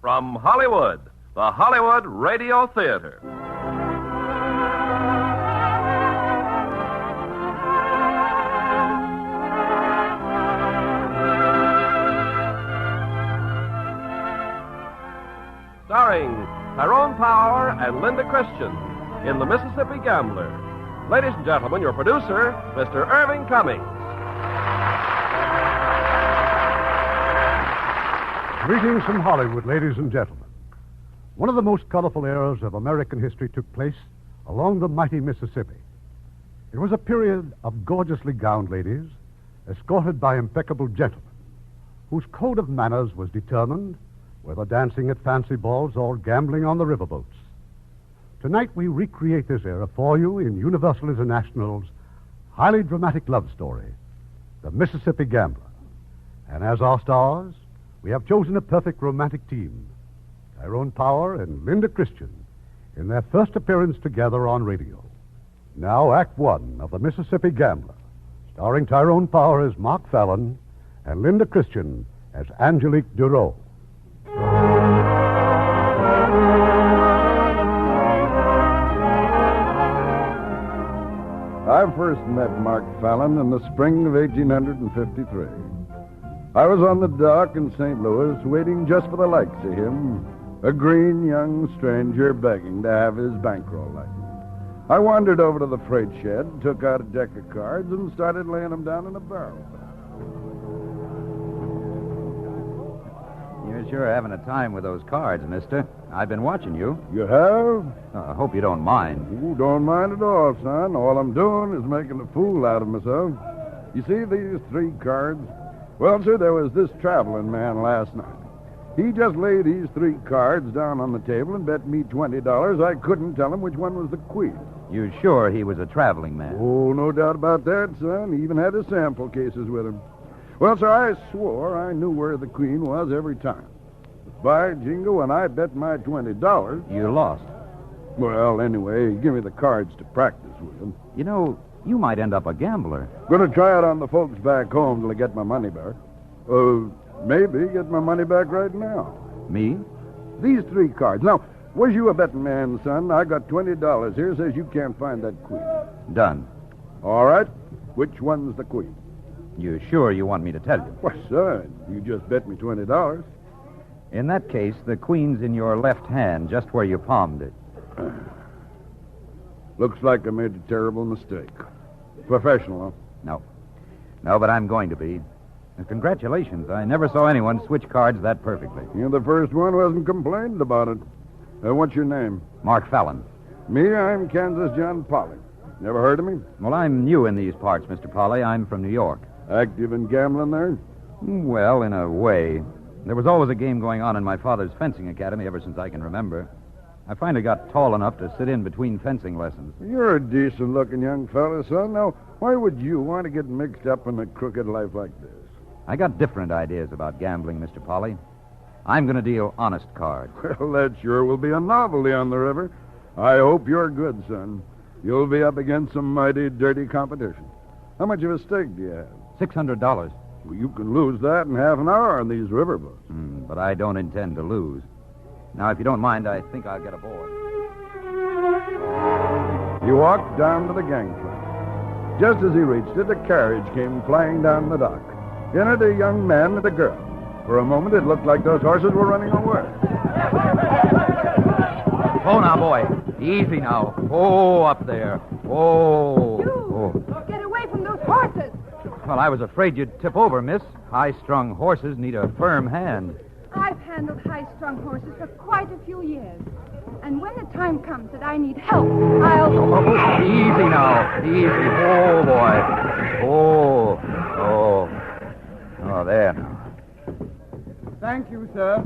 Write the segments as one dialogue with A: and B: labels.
A: From Hollywood, the Hollywood Radio Theatre. Starring Tyrone Power and Linda Christian in The Mississippi Gambler. Ladies and gentlemen, your producer, Mr. Irving Cummings.
B: Greetings from Hollywood, ladies and gentlemen. One of the most colorful eras of American history took place along the mighty Mississippi. It was a period of gorgeously gowned ladies, escorted by impeccable gentlemen, whose code of manners was determined, whether dancing at fancy balls or gambling on the riverboats. Tonight we recreate this era for you in Universal International's highly dramatic love story, The Mississippi Gambler. And as our stars, we have chosen a perfect romantic team, Tyrone Power and Linda Christian, in their first appearance together on radio. Now, Act One of The Mississippi Gambler, starring Tyrone Power as Mark Fallon and Linda Christian as Angelique Dureau.
C: I first met Mark Fallon in the spring of 1853. I was on the dock in St. Louis waiting just for the likes of him, a green young stranger begging to have his bankroll lightened. I wandered over to the freight shed, took out a deck of cards, and started laying them down in a barrel.
D: You're sure having a time with those cards, mister. I've been watching you.
C: You have?
D: I hope you don't mind.
C: Ooh, don't mind at all, son. All I'm doing is making a fool out of myself. You see these three cards? Well, sir, there was this traveling man last night. He just laid these three cards down on the table and bet me $20 I couldn't tell him which one was the queen.
D: You sure he was a traveling man?
C: Oh, no doubt about that, son. He even had his sample cases with him. Well, sir, I swore I knew where the queen was every time. But by jingo, when I bet my $20...
D: You lost.
C: Well, anyway, give me the cards to practice with him.
D: You know, you might end up a gambler.
C: Gonna try it on the folks back home till I get my money back. Maybe get my money back right now.
D: Me?
C: These three cards. Now, was you a betting man, son? I got $20 here. Says you can't find that queen.
D: Done.
C: All right. Which one's the queen?
D: You sure you want me to tell you?
C: Why, son, you just bet me $20.
D: In that case, the queen's in your left hand, just where you palmed it.
C: Looks like I made a terrible mistake. Professional, huh?
D: No, but I'm going to be. Congratulations. I never saw anyone switch cards that perfectly.
C: You're the first one who hasn't complained about it. What's your name?
D: Mark Fallon.
C: Me, I'm Kansas John Polly. Never heard of me?
D: Well, I'm new in these parts, Mr. Polly. I'm from New York.
C: Active in gambling there?
D: Well, in a way. There was always a game going on in my father's fencing academy ever since I can remember. I finally got tall enough to sit in between fencing lessons.
C: You're a decent-looking young fella, son. Now, why would you want to get mixed up in a crooked life like this?
D: I got different ideas about gambling, Mr. Polly. I'm going to deal honest cards.
C: Well, that sure will be a novelty on the river. I hope you're good, son. You'll be up against some mighty dirty competition. How much of a stake do you have?
D: $600.
C: Well, you can lose that in half an hour on these riverboats.
D: But I don't intend to lose. Now, if you don't mind, I think I'll get aboard.
C: He walked down to the gangplank. Just as he reached it, a carriage came flying down the dock. In it, a young man and a girl. For a moment, it looked like those horses were running away.
D: Oh, now, boy. Easy now. Oh, up there. Oh.
E: Get away from those horses.
D: Well, I was afraid you'd tip over, miss. High-strung horses need a firm hand.
E: I've handled high-strung horses for quite a few years. And when the time comes that I need help, I'll...
D: Oh, easy now. Easy. Oh, boy. Oh, there now.
F: Thank you, sir.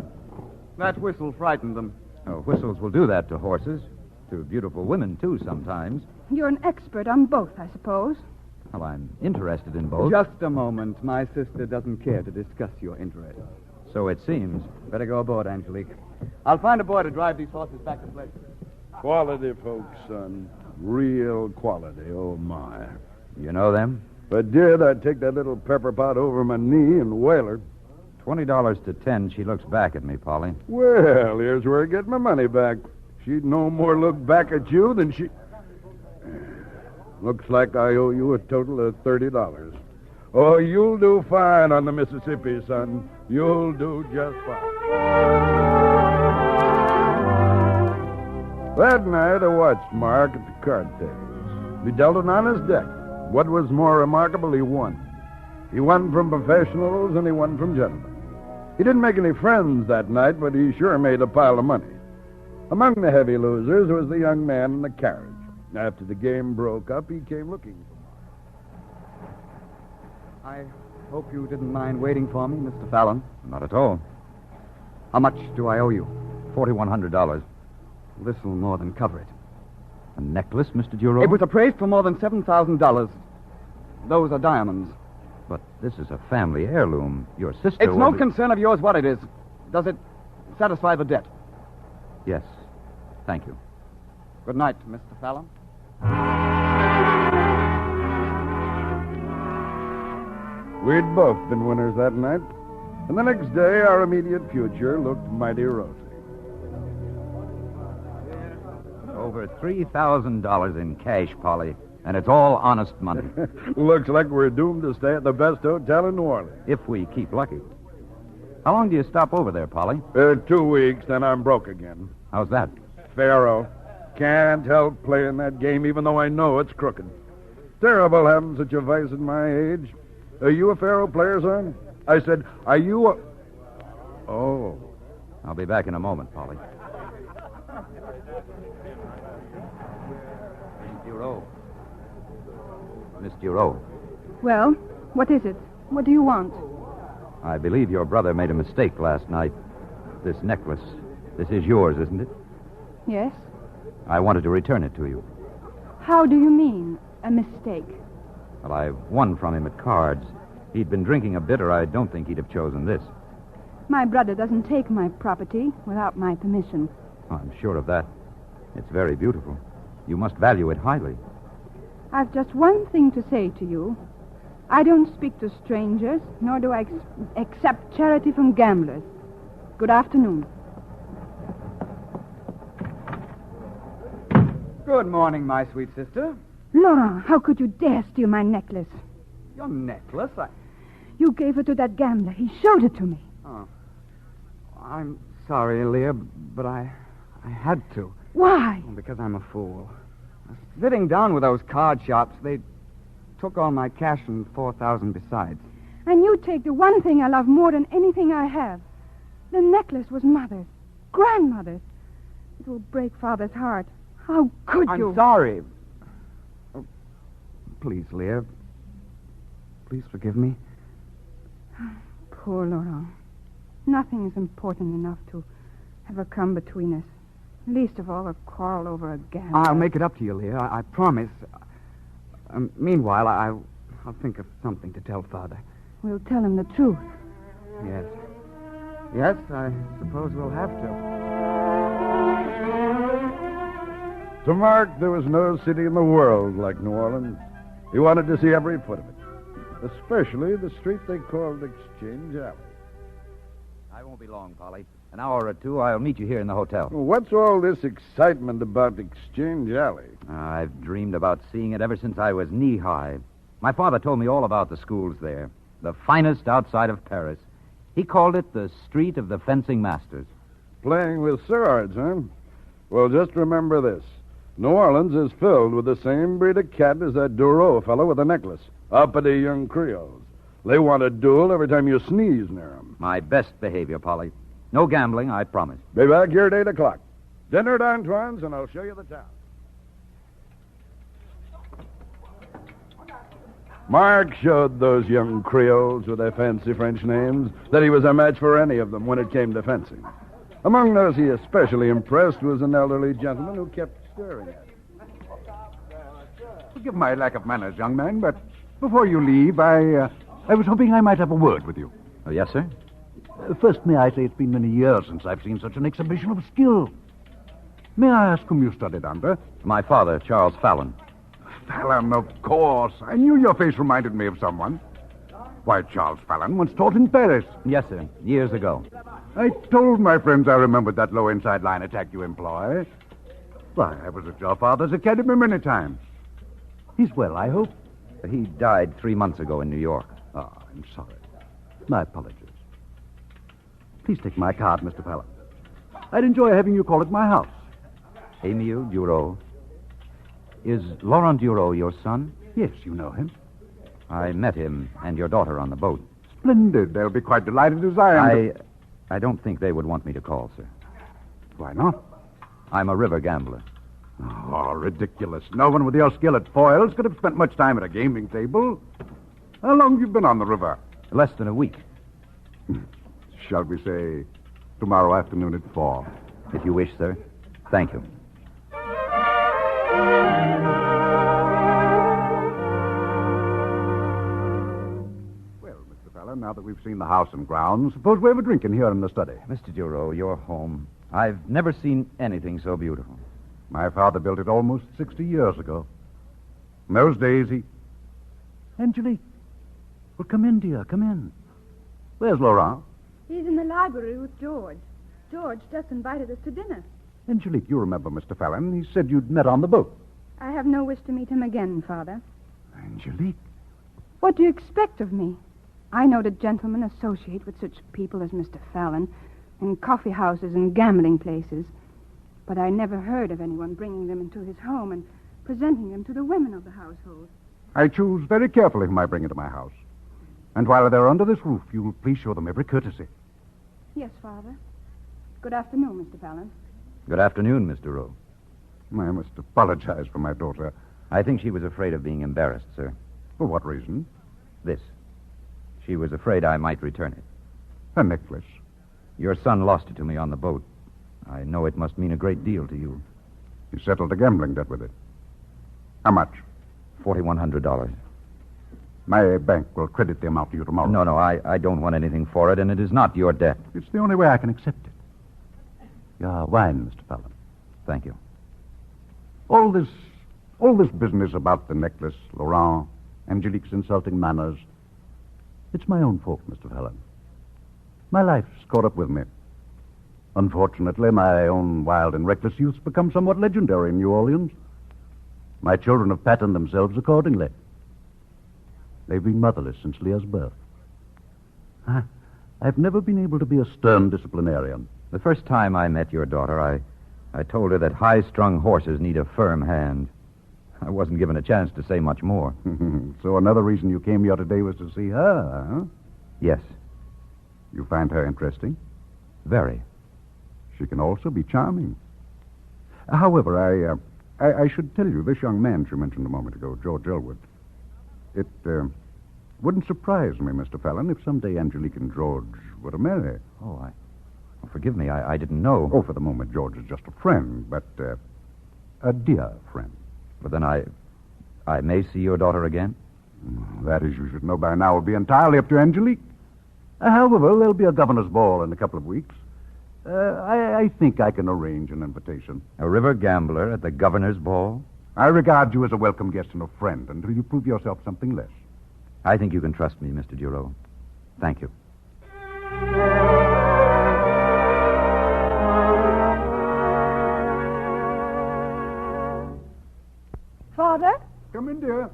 F: That whistle frightened them.
D: Oh, whistles will do that to horses. To beautiful women, too, sometimes.
E: You're an expert on both, I suppose.
D: Well, I'm interested in both.
F: Just a moment. My sister doesn't care to discuss your interests.
D: So it seems.
F: Better go aboard, Angelique. I'll find a boy to drive these horses back to Pleasure.
C: Quality folks, son. Real quality. Oh, my.
D: You know them?
C: If I did, I'd take that little pepper pot over my knee and whale her.
D: $20 to 10, she looks back at me, Polly.
C: Well, here's where I get my money back. She'd no more look back at you than she... Looks like I owe you a total of $30. Oh, you'll do fine on the Mississippi, son. You'll do just fine. That night, I watched Mark at the card tables. He dealt an honest deck. What was more remarkable, he won. He won from professionals and he won from gentlemen. He didn't make any friends that night, but he sure made a pile of money. Among the heavy losers was the young man in the carriage. After the game broke up, he came looking for me.
F: I hope you didn't mind waiting for me, Mr. Fallon.
D: Not at all.
F: How much do I owe you?
D: $4,100.
F: This'll more than cover it.
D: A necklace, Mr. Duro?
F: It was appraised for more than $7,000. Those are diamonds.
D: But this is a family heirloom. Your sister...
F: It's no concern of yours what it is. Does it satisfy the debt?
D: Yes. Thank you.
F: Good night, Mr. Fallon.
C: We'd both been winners that night. And the next day, our immediate future looked mighty rosy.
D: Over $3,000 in cash, Polly. And it's all honest money.
C: Looks like we're doomed to stay at the best hotel in New Orleans.
D: If we keep lucky. How long do you stop over there, Polly?
C: 2 weeks, then I'm broke again.
D: How's that?
C: Pharaoh. Can't help playing that game, even though I know it's crooked. Terrible having such a vice at my age. Are you a Pharaoh player, son? I said, are you a... Oh.
D: I'll be back in a moment, Polly. Miss Duro. Miss Duro.
E: Well, what is it? What do you want?
D: I believe your brother made a mistake last night. This necklace. This is yours, isn't it?
E: Yes?
D: I wanted to return it to you.
E: How do you mean, a mistake?
D: Well, I won from him at cards. He'd been drinking a bitter. I don't think he'd have chosen this.
E: My brother doesn't take my property without my permission.
D: I'm sure of that. It's very beautiful. You must value it highly.
E: I've just one thing to say to you. I don't speak to strangers, nor do I accept charity from gamblers. Good afternoon.
F: Good morning, my sweet sister.
E: Laurent, how could you dare steal my necklace?
F: Your necklace?
E: You gave it to that gambler. He showed it to me.
F: Oh. I'm sorry, Leah, but I had to.
E: Why?
F: Because I'm a fool. Sitting down with those card shops, they took all my cash and $4,000 besides.
E: And you take the one thing I love more than anything I have. The necklace was Mother's, grandmother's. It will break Father's heart. How could you?
F: I'm sorry. Oh, please, Leah. Please forgive me.
E: Poor Laurent. Nothing is important enough to ever come between us. Least of all, a quarrel over a gambler.
F: I'll make it up to you, Leah. I promise. Meanwhile, I'll think of something to tell Father.
E: We'll tell him the truth.
F: Yes. Yes, I suppose we'll have to.
C: To Mark, there was no city in the world like New Orleans. He wanted to see every foot of it, especially the street they called Exchange Alley.
D: I won't be long, Polly. An hour or two, I'll meet you here in the hotel.
C: What's all this excitement about Exchange Alley?
D: I've dreamed about seeing it ever since I was knee-high. My father told me all about the schools there, the finest outside of Paris. He called it the Street of the Fencing Masters.
C: Playing with swords, huh? Well, just remember this. New Orleans is filled with the same breed of cat as that Duro fellow with the necklace. Uppity young Creoles. They want a duel every time you sneeze near them.
D: My best behavior, Polly. No gambling, I promise.
C: Be back here at 8 o'clock. Dinner at Antoine's, and I'll show you the town. Mark showed those young Creoles with their fancy French names that he was a match for any of them when it came to fencing. Among those he especially impressed was an elderly gentleman who kept staring at him.
B: Forgive my lack of manners, young man, but before you leave, I was hoping I might have a word with you.
D: Oh, yes, sir?
B: First, may I say it's been many years since I've seen such an exhibition of skill. May I ask whom you studied under?
D: My father, Charles Fallon.
B: Fallon, of course. I knew your face reminded me of someone.
G: Why, Charles Fallon once taught in Paris.
D: Yes, sir. Years ago.
G: I told my friends I remembered that low inside line attack you employ. Why, I was at your father's academy many times. He's well, I hope.
D: He died 3 months ago in New York.
G: Ah, I'm sorry. My apologies. Please take my card, Mr. Fallon. I'd enjoy having you call at my house.
D: Emile Duro. Is Laurent Duro your son?
G: Yes, you know him.
D: I met him and your daughter on the boat.
G: Splendid. They'll be quite delighted as I am.
D: I don't think they would want me to call, sir.
G: Why not?
D: I'm a river gambler.
G: Oh, ridiculous. No one with your skill at foils could have spent much time at a gaming table. How long have you been on the river?
D: Less than a week.
G: Shall we say tomorrow afternoon at 4?
D: If you wish, sir. Thank you.
G: Well, Mr. Fallon, now that we've seen the house and grounds, suppose we have a drink in here in the study.
D: Mr. Duro, your home. I've never seen anything so beautiful.
G: My father built it almost 60 years ago. In those days, he... Angelique. Well, come in, dear. Come in. Where's Laurent?
E: He's in the library with George. George just invited us to dinner.
G: Angelique, you remember Mr. Fallon. He said you'd met on the boat.
E: I have no wish to meet him again, Father.
G: Angelique?
E: What do you expect of me? I know that gentlemen associate with such people as Mr. Fallon in coffee houses and gambling places. But I never heard of anyone bringing them into his home and presenting them to the women of the household.
G: I choose very carefully whom I bring into my house. And while they're under this roof, you'll please show them every courtesy.
E: Yes, Father. Good afternoon, Mr. Fallon.
D: Good afternoon, Mr. Rowe.
G: I must apologize for my daughter.
D: I think she was afraid of being embarrassed, sir.
G: For what reason?
D: This. She was afraid I might return it.
G: A necklace.
D: Your son lost it to me on the boat. I know it must mean a great deal to you.
G: You settled a gambling debt with it. How much?
D: $4,100.
G: My bank will credit the amount to you tomorrow.
D: No, I don't want anything for it, and it is not your debt.
G: It's the only way I can accept it. Your wine, Mr. Fallon.
D: Thank you.
G: All this business about the necklace, Laurent, Angelique's insulting manners, it's my own fault, Mr. Fallon. My life's caught up with me. Unfortunately, my own wild and reckless youth's become somewhat legendary in New Orleans. My children have patterned themselves accordingly. They've been motherless since Leah's birth. I've never been able to be a stern disciplinarian.
D: The first time I met your daughter, I told her that high-strung horses need a firm hand. I wasn't given a chance to say much more.
G: So another reason you came here today was to see her, huh?
D: Yes.
G: You find her interesting?
D: Very.
G: She can also be charming. However, I should tell you, this young man she mentioned a moment ago, George Elwood, it wouldn't surprise me, Mr. Fallon, if someday Angelique and George were to marry.
D: Oh, forgive me, I didn't know.
G: Oh, for the moment, George is just a friend, but a dear friend.
D: But then I may see your daughter again?
G: That, as you should know by now, will be entirely up to Angelique. However, there'll be a governor's ball in a couple of weeks. I think I can arrange an invitation.
D: A river gambler at the governor's ball?
G: I regard you as a welcome guest and a friend until you prove yourself something less.
D: I think you can trust me, Mr. Duro. Thank you.
E: Father?
G: Come in, dear.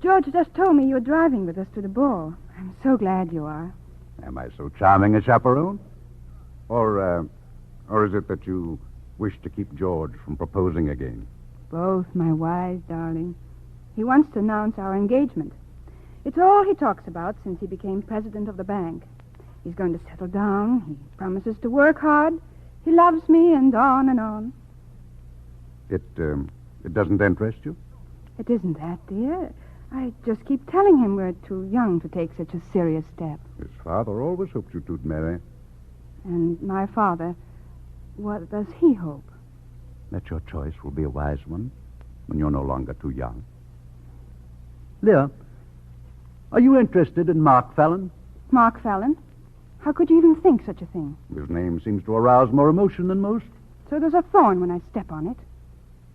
E: George just told me you're driving with us to the ball. I'm so glad you are.
G: Am I so charming a chaperone? Or is it that you wish to keep George from proposing again?
E: Both, my wise darling. He wants to announce our engagement. It's all he talks about since he became president of the bank. He's going to settle down. He promises to work hard. He loves me, and on and on.
G: It doesn't interest you?
E: It isn't that, dear. I just keep telling him we're too young to take such a serious step.
G: His father always hoped you two'd marry.
E: And my father, what does he hope?
G: That your choice will be a wise one when you're no longer too young. Leah, are you interested in Mark Fallon?
E: Mark Fallon? How could you even think such a thing?
G: His name seems to arouse more emotion than most.
E: So there's a thorn when I step on it.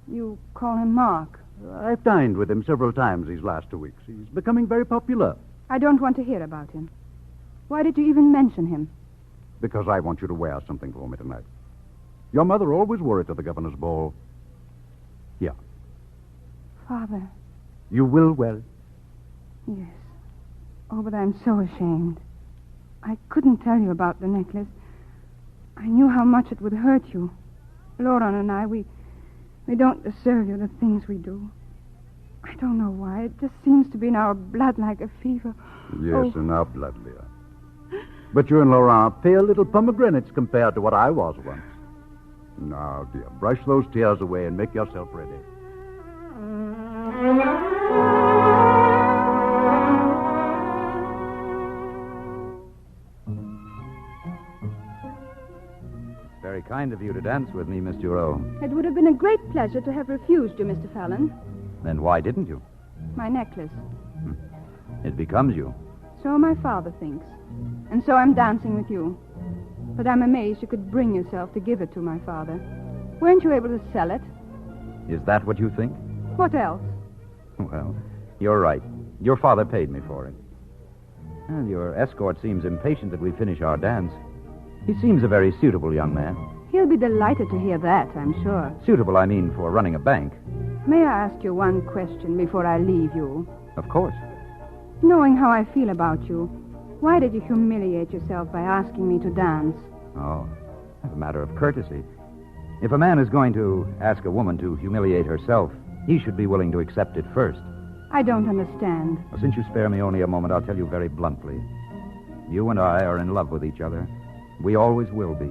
E: You call him Mark.
G: I've dined with him several times these last 2 weeks. He's becoming very popular.
E: I don't want to hear about him. Why did you even mention him?
G: Because I want you to wear something for me tonight. Your mother always wore it to the governor's ball. Here.
E: Father.
G: You will wear it?
E: Yes. Oh, but I'm so ashamed. I couldn't tell you about the necklace. I knew how much it would hurt you. Laurent and I, we don't deserve you, the things we do. I don't know why. It just seems to be in our blood like a fever.
G: Yes, in our blood, Leah. But you and Laurent pale little pomegranates compared to what I was once. Now, dear, brush those tears away and make yourself ready.
D: Very kind of you to dance with me, Miss Duro.
E: It would have been a great pleasure to have refused you, Mr. Fallon.
D: Then why didn't you?
E: My necklace.
D: It becomes you.
E: So my father thinks. And so I'm dancing with you. But I'm amazed you could bring yourself to give it to my father. Weren't you able to sell it?
D: Is that what you think?
E: What else?
D: Well, you're right. Your father paid me for it. And your escort seems impatient that we finish our dance. He seems a very suitable young man.
E: He'll be delighted to hear that, I'm sure.
D: Suitable, I mean, for running a bank.
E: May I ask you one question before I leave you?
D: Of course.
E: Knowing how I feel about you, why did you humiliate yourself by asking me to dance?
D: Oh, as a matter of courtesy. If a man is going to ask a woman to humiliate herself, he should be willing to accept it first.
E: I don't understand.
D: Well, since you spare me only a moment, I'll tell you very bluntly. You and I are in love with each other. We always will be.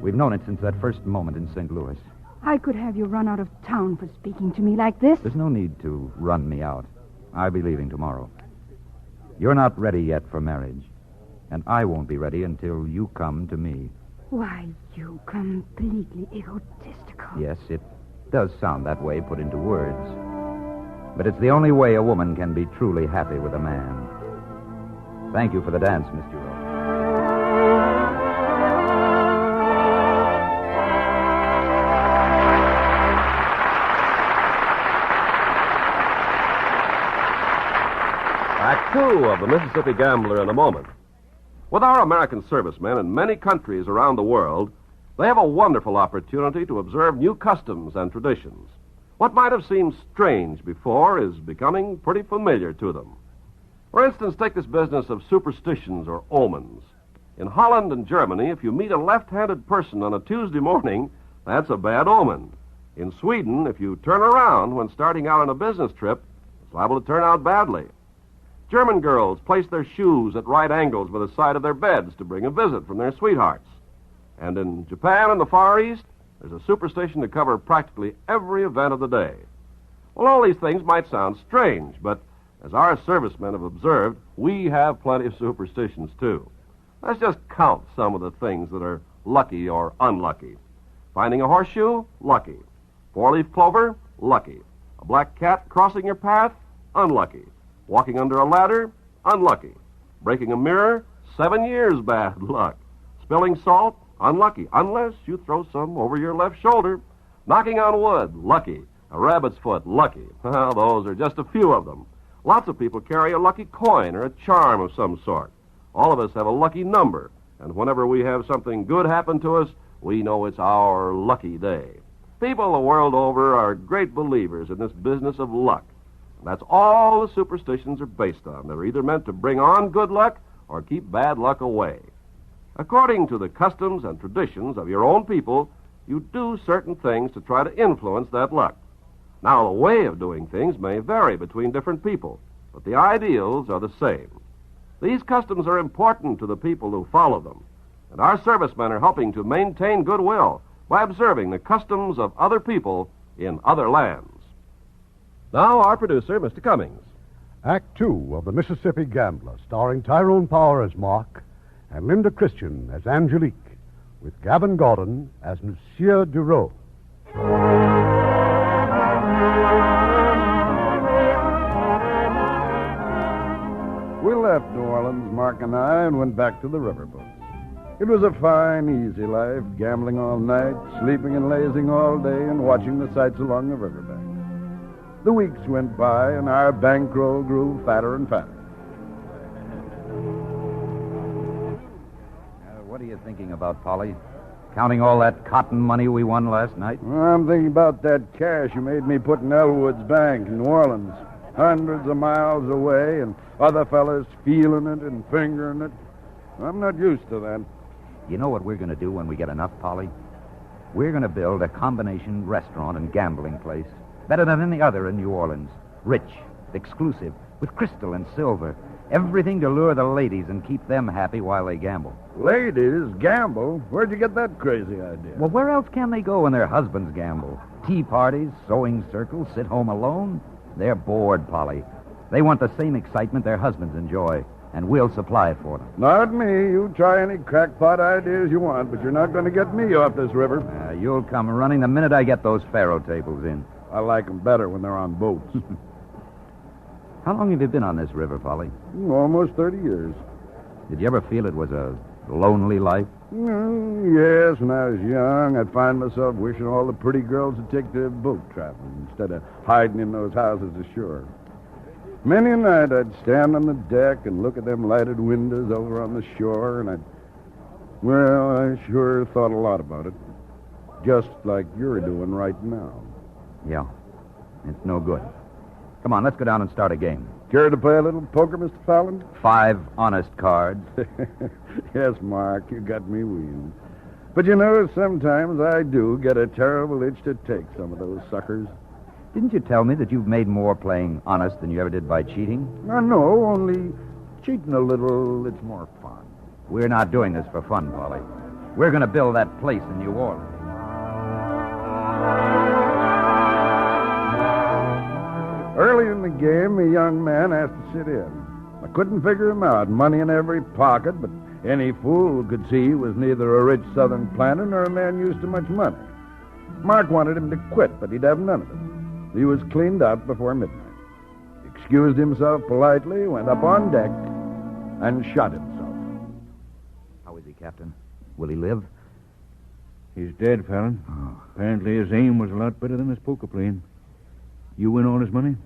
D: We've known it since that first moment in St. Louis.
E: I could have you run out of town for speaking to me like this.
D: There's no need to run me out. I'll be leaving tomorrow. You're not ready yet for marriage. And I won't be ready until you come to me.
E: Why, you completely egotistical.
D: Yes, it does sound that way put into words. But it's the only way a woman can be truly happy with a man. Thank you for the dance, Miss Duro.
A: Act 2 of The Mississippi Gambler in a moment. With our American servicemen in many countries around the world, they have a wonderful opportunity to observe new customs and traditions. What might have seemed strange before is becoming pretty familiar to them. For instance, take this business of superstitions or omens. In Holland and Germany, if you meet a left-handed person on a Tuesday morning, that's a bad omen. In Sweden, if you turn around when starting out on a business trip, it's liable to turn out badly. German girls place their shoes at right angles by the side of their beds to bring a visit from their sweethearts. And in Japan and the Far East, there's a superstition to cover practically every event of the day. Well, all these things might sound strange, but as our servicemen have observed, we have plenty of superstitions, too. Let's just count some of the things that are lucky or unlucky. Finding a horseshoe? Lucky. Four-leaf clover? Lucky. A black cat crossing your path? Unlucky. Walking under a ladder? Unlucky. Breaking a mirror? 7 years bad luck. Spilling salt? Unlucky, unless you throw some over your left shoulder. Knocking on wood? Lucky. A rabbit's foot? Lucky. Well, those are just a few of them. Lots of people carry a lucky coin or a charm of some sort. All of us have a lucky number, and whenever we have something good happen to us, we know it's our lucky day. People the world over are great believers in this business of luck. That's all the superstitions are based on. They're either meant to bring on good luck or keep bad luck away. According to the customs and traditions of your own people, you do certain things to try to influence that luck. Now, the way of doing things may vary between different people, but the ideals are the same. These customs are important to the people who follow them, and our servicemen are helping to maintain goodwill by observing the customs of other people in other lands. Now, our producer, Mr. Cummings.
B: Act 2 of The Mississippi Gambler, starring Tyrone Power as Mark and Linda Christian as Angelique, with Gavin Gordon as Monsieur Duro.
C: We left New Orleans, Mark and I, and went back to the riverboats. It was a fine, easy life, gambling all night, sleeping and lazing all day, and watching the sights along the riverbank. The weeks went by, and our bankroll grew fatter and fatter.
D: you thinking about, Polly? Counting all that cotton money we won last night?
C: Well, I'm thinking about that cash you made me put in Elwood's Bank in New Orleans. Hundreds of miles away, and other fellas feeling it and fingering it. I'm not used to that.
D: You know what we're going to do when we get enough, Polly? We're going to build a combination restaurant and gambling place. Better than any other in New Orleans. Rich, exclusive, with crystal and silver. Everything to lure the ladies and keep them happy while they gamble.
C: Ladies gamble? Where'd you get that crazy idea?
D: Well, where else can they go when their husbands gamble? Tea parties, sewing circles, sit home alone? They're bored, Polly. They want the same excitement their husbands enjoy, and we'll supply it for them.
C: Not me. You try any crackpot ideas you want, but you're not going to get me off this river.
D: You'll come running the minute I get those faro tables in.
C: I like them better when they're on boats.
D: How long have you been on this river, Polly?
C: Almost 30 years.
D: Did you ever feel it was a lonely life?
C: Yes, when I was young, I'd find myself wishing all the pretty girls would take their boat traveling instead of hiding in those houses ashore. Many a night I'd stand on the deck and look at them lighted windows over on the shore, and I sure thought a lot about it. Just like you're doing right now.
D: Yeah. It's no good. Come on, let's go down and start a game.
C: Care to play a little poker, Mr. Fallon?
D: 5 honest cards.
C: Yes, Mark, you got me weaned. But you know, sometimes I do get a terrible itch to take some of those suckers.
D: Didn't you tell me that you've made more playing honest than you ever did by cheating?
C: No, only cheating a little, it's more fun.
D: We're not doing this for fun, Polly. We're going to build that place in New Orleans.
C: Early in the game, a young man asked to sit in. I couldn't figure him out. Money in every pocket, but any fool could see he was neither a rich southern planter nor a man used to much money. Mark wanted him to quit, but he'd have none of it. He was cleaned out before midnight. Excused himself politely, went up on deck, and shot himself.
D: How is he, Captain? Will he live?
H: He's dead, Fallon.
D: Oh.
H: Apparently his aim was a lot better than his poker playing. You win all his money?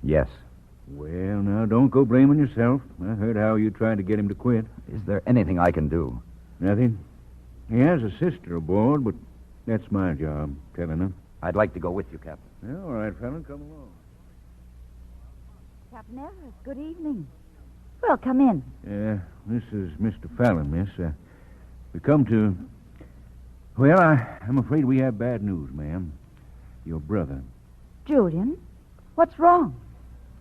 D: Yes.
H: Well, now, don't go blaming yourself. I heard how you tried to get him to quit.
D: Is there anything I can do?
H: Nothing. He has a sister aboard, but that's my job, telling her.
D: I'd like to go with you, Captain.
H: Yeah, all right, Fallon, come along.
I: Captain Everett, good evening. Well, come in.
H: This is Mr. Fallon, miss. We come to... Well, I'm afraid we have bad news, ma'am. Your brother.
I: Julian, what's wrong?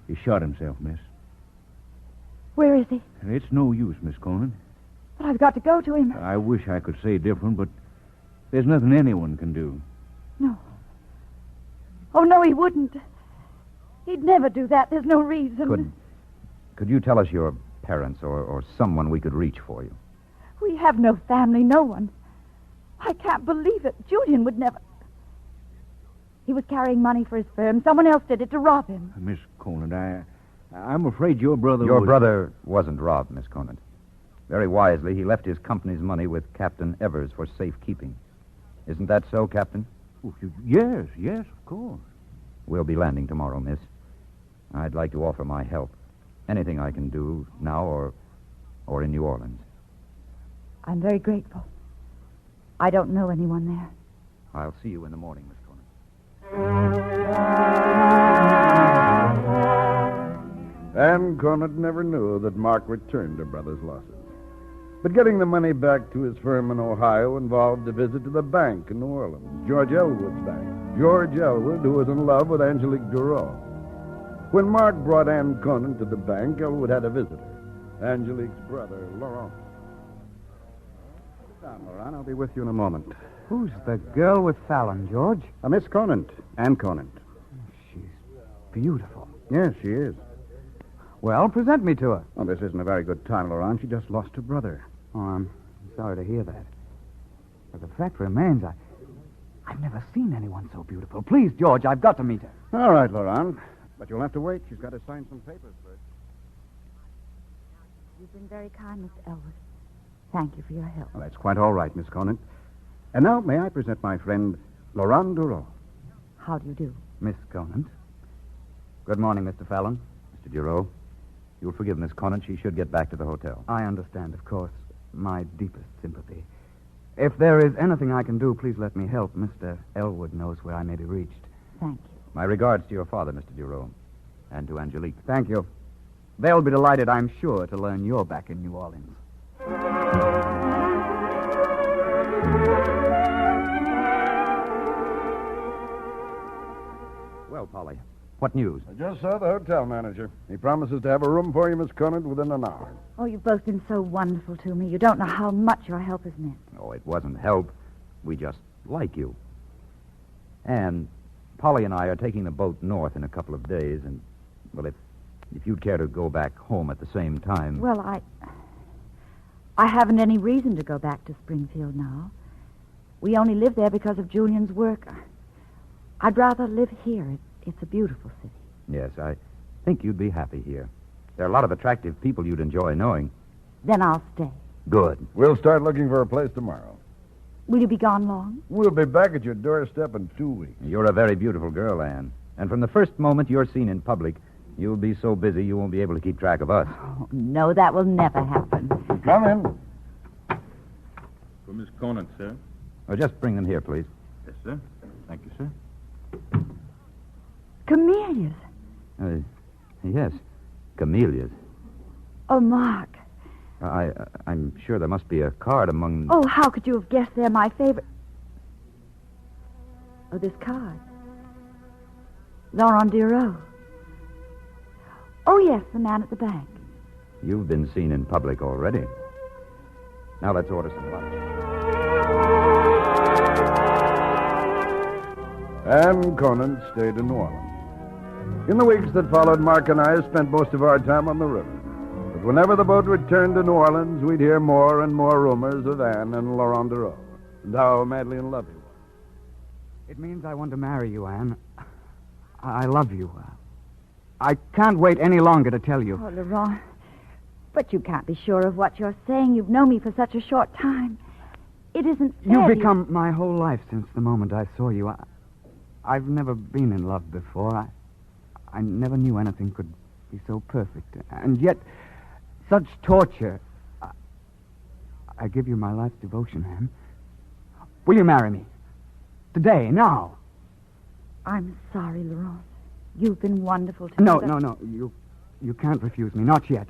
H: He shot himself, miss.
I: Where is he?
H: It's no use, Miss Conan.
I: But I've got to go to him.
H: I wish I could say different, but there's nothing anyone can do.
I: No. Oh, no, he wouldn't. He'd never do that. There's no reason.
D: Could you tell us your parents or someone we could reach for you?
I: We have no family, no one. I can't believe it. Julian would never... He was carrying money for his firm. Someone else did it to rob him.
H: Miss Conant, I'm afraid your brother
D: Your brother wasn't robbed, Miss Conant. Very wisely, he left his company's money with Captain Evers for safekeeping. Isn't that so, Captain?
H: Oh, yes, of course.
D: We'll be landing tomorrow, miss. I'd like to offer my help. Anything I can do now or in New Orleans.
I: I'm very grateful. I don't know anyone there.
D: I'll see you in the morning, Miss Conant.
C: And Conant never knew that Mark returned her brother's losses. But getting the money back to his firm in Ohio involved a visit to the bank in New Orleans, George Elwood's bank. George Elwood, who was in love with Angelique Duro. When Mark brought Anne Conant to the bank, Elwood had a visitor, Angelique's brother, Laurent.
B: Sit down, Laurent. I'll be with you in a moment.
F: Who's the girl with Fallon, George?
B: Miss Conant, Anne Conant.
F: She's beautiful.
B: Yes, she is.
F: Well, present me to her.
B: Well, this isn't a very good time, Laurent. She just lost her brother.
F: Oh, I'm sorry to hear that. But the fact remains, I've never seen anyone so beautiful. Please, George, I've got to meet her.
B: All right, Laurent. But you'll have to wait. She's got to sign some papers first.
I: You've been very kind, Mr. Elwood. Thank you for your help.
B: Well, that's quite all right, Miss Conant. And now, may I present my friend, Laurent Duro.
I: How do you do?
D: Miss Conant. Good morning, Mr. Fallon. Mr. Duro. You'll forgive Miss Conant. She should get back to the hotel.
F: I understand, of course. my deepest sympathy. If there is anything I can do, please let me help. Mr. Elwood knows where I may be reached.
I: Thank you.
D: My regards to your father, Mr. Tyrone, and to Angelique.
F: Thank you. They'll be delighted, I'm sure, to learn you're back in New Orleans.
D: Well, Polly, what news?
C: I just saw the hotel manager. He promises to have a room for you, Miss Conant, within an hour.
I: Oh, you've both been so wonderful to me. You don't know how much your help has meant.
D: Oh, it wasn't help. We just like you. And Polly and I are taking the boat north in a couple of days, and, well, if you'd care to go back home at the same time...
I: Well, I haven't any reason to go back to Springfield now. We only live there because of Julian's work. I'd rather live here. It's a beautiful city.
D: Yes, I think you'd be happy here. There are a lot of attractive people you'd enjoy knowing.
I: Then I'll stay.
D: Good.
C: We'll start looking for a place tomorrow.
I: Will you be gone long?
C: We'll be back at your doorstep in 2 weeks.
D: You're a very beautiful girl, Anne. And from the first moment you're seen in public, you'll be so busy you won't be able to keep track of us.
I: Oh, no, that will never happen.
C: Come in.
H: For Miss Conant, sir.
D: Well, just bring them here, please.
H: Yes, sir. Thank you, sir.
I: Camellias.
D: Yes, camellias.
I: Oh, Mark.
D: I'm sure there must be a card among...
I: Oh, how could you have guessed they're my favorite? Oh, this card. Laurent Dero. Oh, yes, the man at the bank.
D: You've been seen in public already. Now let's order some lunch.
C: Anne Conant stayed in New Orleans. In the weeks that followed, Mark and I spent most of our time on the river. But whenever the boat returned to New Orleans, we'd hear more and more rumors of Anne and Laurent Dero, and how madly in love he was.
F: It means I want to marry you, Anne. I love you. I can't wait any longer to tell you.
I: Oh, Laurent. But you can't be sure of what you're saying. You've known me for such a short time. It isn't fair.
F: You've become my whole life since the moment I saw you. I've never been in love before. I never knew anything could be so perfect. And yet, such torture. I give you my life's devotion, Anne. Will you marry me? Today, now.
I: I'm sorry, Laurent. You've been wonderful to
F: No.
I: me.
F: You can't refuse me. Not yet.